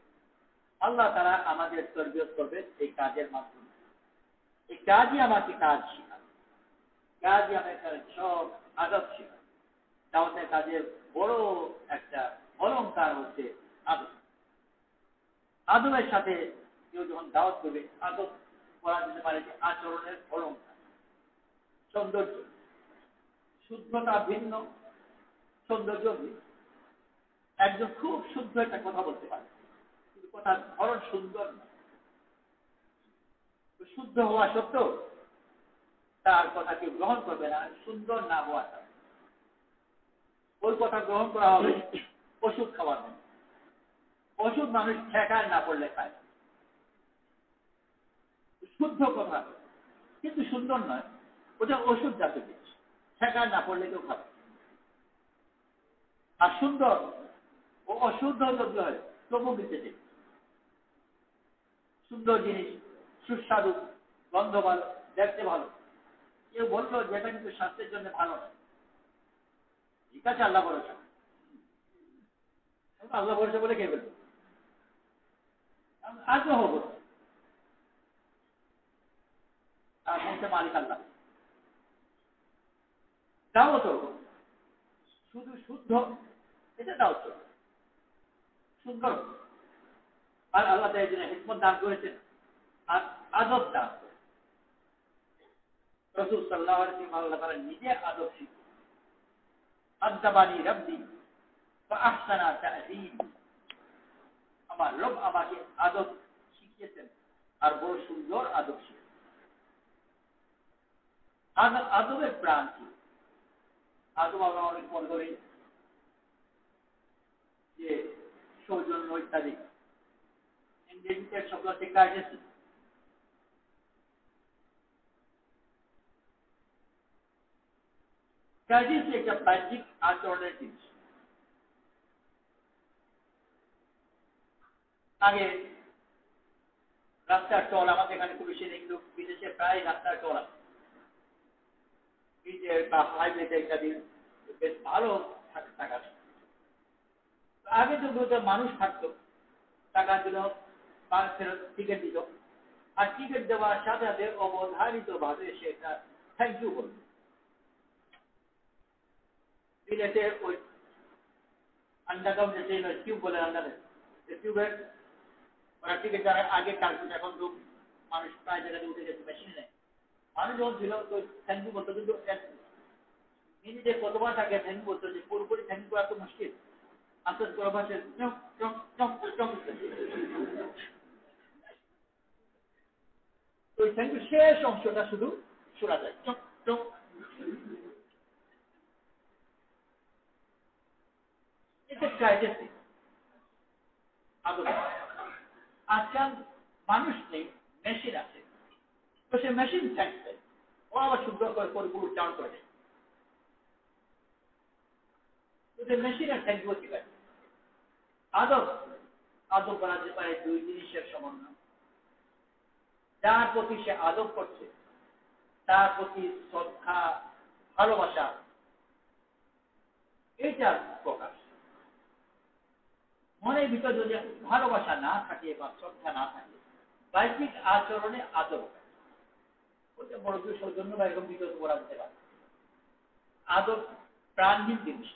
আল্লাহ তাআলা আমাদের তরবিয়ত করবে এই কাজের মাধ্যমে। এই কাজই আমাকে কাজ শেখাবে, কাজই আমাকে সব আদব শেখাবে। দাওয়াতের কাজের বড় একটা অলংকার হচ্ছে আদব। আদবের সাথে কেউ যখন দাওয়াত করবে, আদব বলা যেতে পারে যে আচরণের অলংকার, সৌন্দর্য। শুদ্ধতা ভিন্ন, সৌন্দর্য ভিন্ন। একজন খুব শুদ্ধ একটা কথা বলতে পারে, কিন্তু কথার ধরন সুন্দর না। শুদ্ধ হওয়া সত্ত্বেও তার কথা কেউ গ্রহণ করবে না, সুন্দর না হওয়াটা। ওই কথা গ্রহণ করা হবে ওষুধ খাওয়ার জন্য। ওষুধ মানুষ ঠেকায় না পড়লে খায়। শুদ্ধ কথা কিন্তু সুন্দর নয়, ওটা ওষুধ জাতীয় জিনিস, ঠেকায় না পড়লে কেউ খাবে। আর সুন্দর ও অশুদ্ধ দ্রব্য হয় তবু বিচেছে। সুন্দর জিনিস, সুস্বাদু, গন্ধ ভালো, দেখতে ভালো, কেউ বললো যেটা কিন্তু স্বাস্থ্যের জন্য ভালো নয়, ঠিক আছে আল্লাহ ভরসা, আল্লাহ ভরসা বলে খেয়ে ফেলবে, আগ্রহ হবো। তার মধ্যে মালিক আল্লাহ। দাও তো শুধু শুদ্ধ, এটা দাও তো সুন্দর। আর আল্লাহ তাআলা এই জন্য হিকমত দান করেছেন, আর আদব দান করেছেন। রাসূল সাল্লাল্লাহু আলাইহি ওয়াসাল্লাম আল্লাহ তাআলা নিজে আদব শিখিয়েছেন। আদাবানি রাব্বি ওয়া আহসানা তা'দীব। আমার রব আমাকে আদব শিখিয়েছেন, আর বড় সুন্দর আদব শিখিয়েছেন। আদবের প্রাণ কি? আদব আমরা অনেক মনে করি যে সৌজন্য ইত্যাদি। ইংরেজিতে শব্দ হচ্ছে কার্টেসি। কার্টেসি একটা বাহ্যিক আচরণের জিনিস। আগে রাস্তার টল, আমাদের এখানে খুব বেশি নেই, কিন্তু বিদেশে প্রায় রাস্তার টল আছে, ব্রিজের বা হাইওয়েতে ইত্যাদি বেশ ভালো টাকা। আগে যেগুলোতে মানুষ থাকতো, টাকা দিল, ফেরত টিকিট দিত, আর টিকিট দেওয়ার সাথে সাথে অবধারিত ভাবে সেটা থ্যাংক ইউ বলল। বিদেশে ওই আন্ডারগ্রাউন্ড যে টিউব বলে আন্ডারে, টিউবের ওরা টিকিট দেওয়ার আগে কালকুট, এখন তো মানুষ প্রায় জায়গাতে উঠে গেছে মেশিন নেই। মানুষ যখন ছিল তো থ্যাংক ইউ বলতো, কিন্তু মিনিটে কতবার তাকে থ্যাংক ইউ বলতো যে পুরোপুরি থ্যাংক ইউ করা তো মুশকিল। আস্তে আস্তে করা ভাষে ওই থ্যাংক ইউ শেষ অংশটা শুধু শোনা যায়, চক চক। এটা কাজে আজকাল মানুষ নেই, মেশিন আছে, তো সে মেশিন থ্যাংক দেয়, ও আবার সুন্দর করে পরিপূর্ণ উচ্চারণ করে দেয়। মেশিনের থ্যাংক ইউ ঠিক আছে। আদব, আদব করা যেতে পারে দুই জিনিসের সমন্বয়। যার প্রতি সে আদব করছে তার প্রতি শ্রদ্ধা, ভালোবাসা, এইটার প্রকাশ। মনের ভিতর যদি ভালোবাসা না থাকে বা শ্রদ্ধা না থাকে, বাহ্যিক আচরণে আদব, ওটা বড় সৌজন্য বা এরকম বিকল্প করা যেতে পারে। আদব প্রাণহীন জিনিস,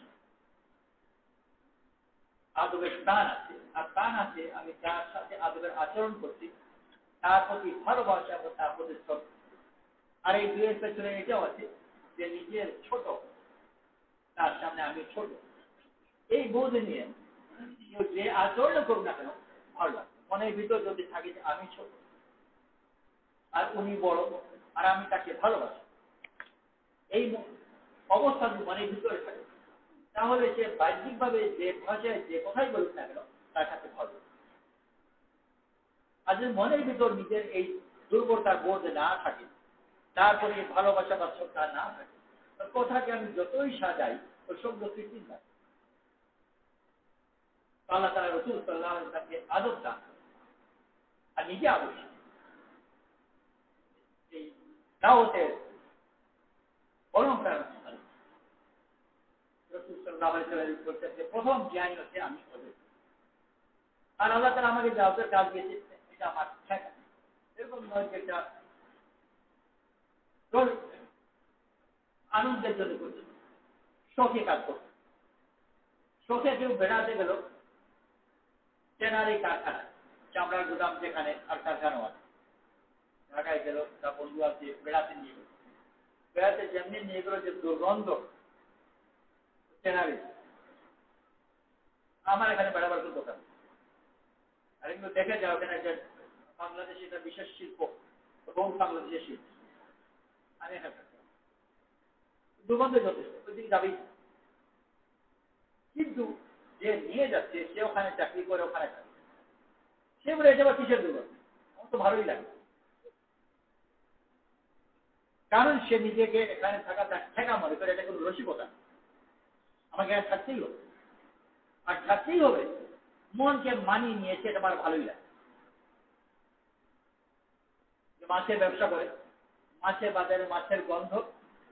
আদবের প্রাণ আছে, আর প্রাণ আছে, আমি যার সাথে আদবের আচরণ করছি তার প্রতি ভালোবাসা এবং তার প্রতি শ্রদ্ধা। আর এই দুয়ের পেছনে এটাও আছে যে নিজের ছোট, তার সামনে আমি ছোট, এই বোধ নিয়ে যে আচরণ করুন না কেন ভালো লাগে। মনের ভিতর যদি থাকে যে আমি ছোট আর উনি বড় আর আমি তাকে ভালোবাসি, এই অবস্থা মনের ভিতরে থাকে, তাহলে সে বাহ্যিকভাবে যে ভাষায় যে কথাই বলুক না কেন তার সাথে ভালো। আর যদি মনের ভিতর নিজের এই দুর্বলতার বোধ না থাকে, তারপরে ভালোবাসা বা শ্রদ্ধা না থাকে, কথাকে আমি যতই সাজাই ওই শব্দ সৃষ্টি না। আল্লাহ তাআলা রাসূল সাল্লাল্লাহু আলাইহি ওয়াসাল্লামকে আদব দান আর নিজে আদর্শ। এই দাওয়াতের অলঙ্কার রাসূল সাল্লাল্লাহু আলাইহি ওয়াসাল্লাম বলছেন যে প্রথম জ্ঞানী হচ্ছে আমি হবে। আর আল্লাহ তাআলা আমাকে দাওয়াতের কাজ দিয়েছে, এটা আমার শেখা। এরকম নয় যে এটা আনন্দের জন্য করছি, শখে কাজ করছে। শখে কেউ বেড়াতে গেল চেনার এই কারখানা, চামড়ার গুদাম যেখানে আর কারখানাও আছে, ঢাকায় গেল, তার বন্ধু আছে, বেড়াতে নিয়ে গেল। বেড়াতে যেমনি নিয়ে গেল যে দুর্গন্ধ চেনারি, আমার এখানে বেড়াবার কোনো দোকান, আর এগুলো দেখে যাও ওখানে যে বাংলাদেশে এটা বিশেষ শিল্প, বহু বাংলাদেশের শিল্প। আমি এখানে দুর্গন্ধ যথেষ্ট, ওই দিকে যাবেই। কিন্তু যে নিয়ে যাচ্ছে সে ওখানে চাকরি করে, ওখানে থাকে, সে বলে এটা আবার কিসের দুর্গন্ধ, আমার তো ভালোই লাগে। কারণ সে নিজেকে এখানে থাকা ঠেকা মনে করে, এটা কোনো রসিকতা, আমাকে এখানে থাকতেই হবে। আর থাকতেই হবে, মনকে মানিয়ে নিয়েছে, এটা আমার ভালোই লাগে। মাছের ব্যবসা করে, মাছের বাজারে মাছের গন্ধ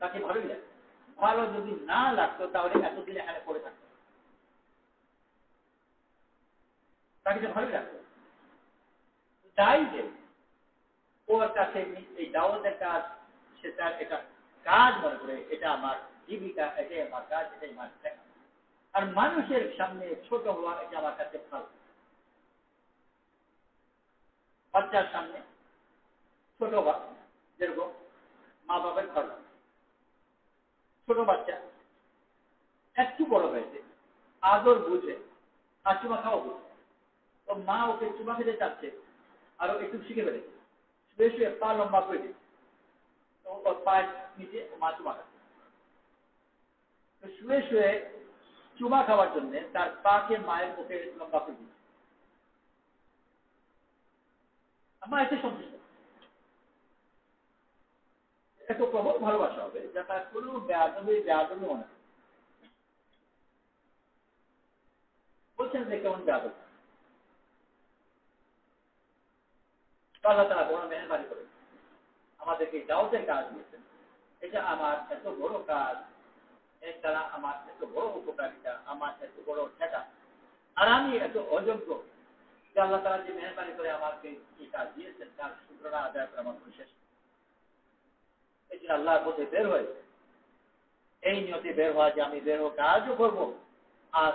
তাকে ভালোই লাগে। ভালো যদি না লাগতো তাহলে এতদিন এখানে পড়ে থাকতো, তাকে ভালোই লাগতো। তাই যে ওর কাছে এই দাওয়াতের কাজ, সে তার এটা কাজ মনে করে, এটা আমার জীবিকা, এটাই আমার কাজ, এটাই আমার দেখা। আর মানুষের সামনে ছোট হওয়া এটা আমার কাছে ভালো। বাচ্চার সামনে ছোট হওয়া, যেরকম মা বাবার ভালো, ছোট বাচ্চা একটু বড় হয়েছে, আদর বুঝে, আর চুমা খাওয়া বুঝে, তো মা ওকে চুমা খেতে চাচ্ছে, আরো একটু শিখে ফেলেছে, শুয়ে শুয়ে পা লম্বা করে দিচ্ছে, তো ওর পায়ের নিচে মা চুমা খাচ্ছে। তো শুয়ে শুয়ে চুমা খাওয়ার জন্য তার পাকে মায়ের মুখে লম্বা করে দিচ্ছে, মা এতে সন্তুষ্ট। এত প্রবল ভালোবাসা হবে যা তার কোনো বেয়াদবি মনে বলছেন যে কেমন বেয়াদব। আল্লাহ তাআলা বড় মেহেরবানি করে আমাদেরকে দাওয়াতের কাজ দিয়েছেন। এটা আমার এত বড় কাজ, এর দ্বারা আমার এত বড় উপকারিতা, আমার এত বড় ঠেকা, আর আমি এত অযোগ্য যে আল্লাহ তাআলা যে মেহেরবানি করে আমাকে এই কাজ দিয়েছেন তার শুকরিয়া আদায় করা আমার শেষ। এই জন্য আল্লাহর পথে বের হয়, এই নিয়তে বের হওয়া যে আমি বের হয়ে কাজও করবো, আর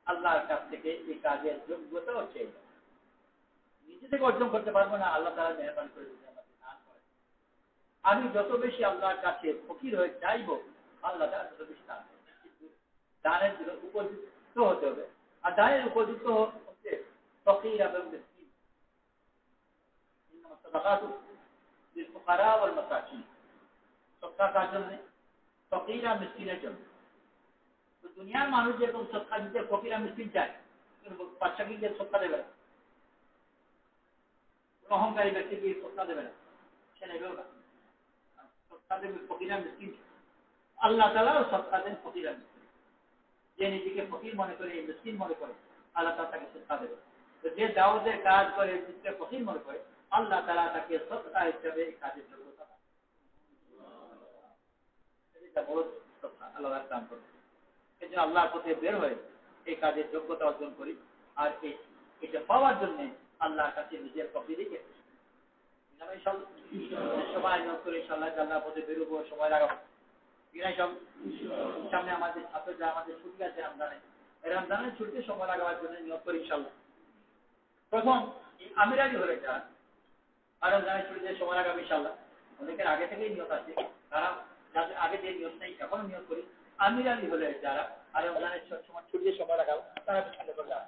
আল্লাহর কাছ থেকে এই কাজের যোগ্যতাও চেয়ে নিজে থেকে অর্জন করতে পারবো না, আল্লাহ তাআলা মেহেরবানি করে দিতে আমাকে দান করে। আমি যত বেশি আল্লাহর কাছে ফকির হয়ে চাইবো, আল্লাহ তাআলা তত বেশি দান করবে। কিন্তু দানের জন্য উপযুক্ত হতে হবে, আর দানের উপযুক্ত হচ্ছে ফকির এবং মিসকিন। ইন্নামাস সাদাকাতু লিল ফুকারা ওয়াল মাসাকিন, সদকা কার জন্য? ফকির আর মিসকিনের জন্য। তো দুনিয়ার মানুষ যেরকম সদকা দিতে ফকির আর মিসকিন চায়, কিন্তু বাদশাকে গিয়ে সদকা দেবে না, অহংকারী ব্যক্তি গিয়ে সদকা দেবে না, সে নেবেও না। সদকা দেবে ফকির আর মিসকিন। আল্লাহ তাআলাও সদকা দেন ফকির আর মিসকিন। যে নিজেকে ফকির মনে করে, মিসকিন মনে করে, আল্লাহ তাআলা তাকে সদকা দেবে। তো যে দাওয়াতের কাজ করে, নিজেকে ফকির মনে করে, আল্লাহ তাআলা তাকে সদকা হিসেবে এই কাজের যোগ্যতা দেন। এটা বড় সদকা আল্লাহ দান করে। এই জন্য আল্লাহর পথে বের হয়ে এই কাজের যোগ্যতা অর্জন করি, আর এটা পাওয়ার জন্য আল্লাহর কাছে নিজের ফকিরিকে সময় নিয়োগ করে ইনশাআল্লাহ আল্লাহর পথে বেরোবো, সময় লাগাবো। বিনাই সব সামনে আমাদের ছাত্র যারা আমাদের ছুটি আছে রমজানে, এই রমজানের ছুটিতে সময় লাগাবার জন্য নিয়োগ করি ইনশাল্লাহ। প্রথম আমির আলী হলে যারা আর রমজানের ছুটিতে সময় লাগাবে ইনশাল্লাহ, অনেকের আগে থেকেই নিয়োগ আছে, তারা যাদের আগে যে নিয়োগ নেই এখনো নিয়োগ করি। আমির আলী হলে যারা আর রমজানের ছুটিতে সময় লাগাবো তারা বিসমিল্লাহ করে যারা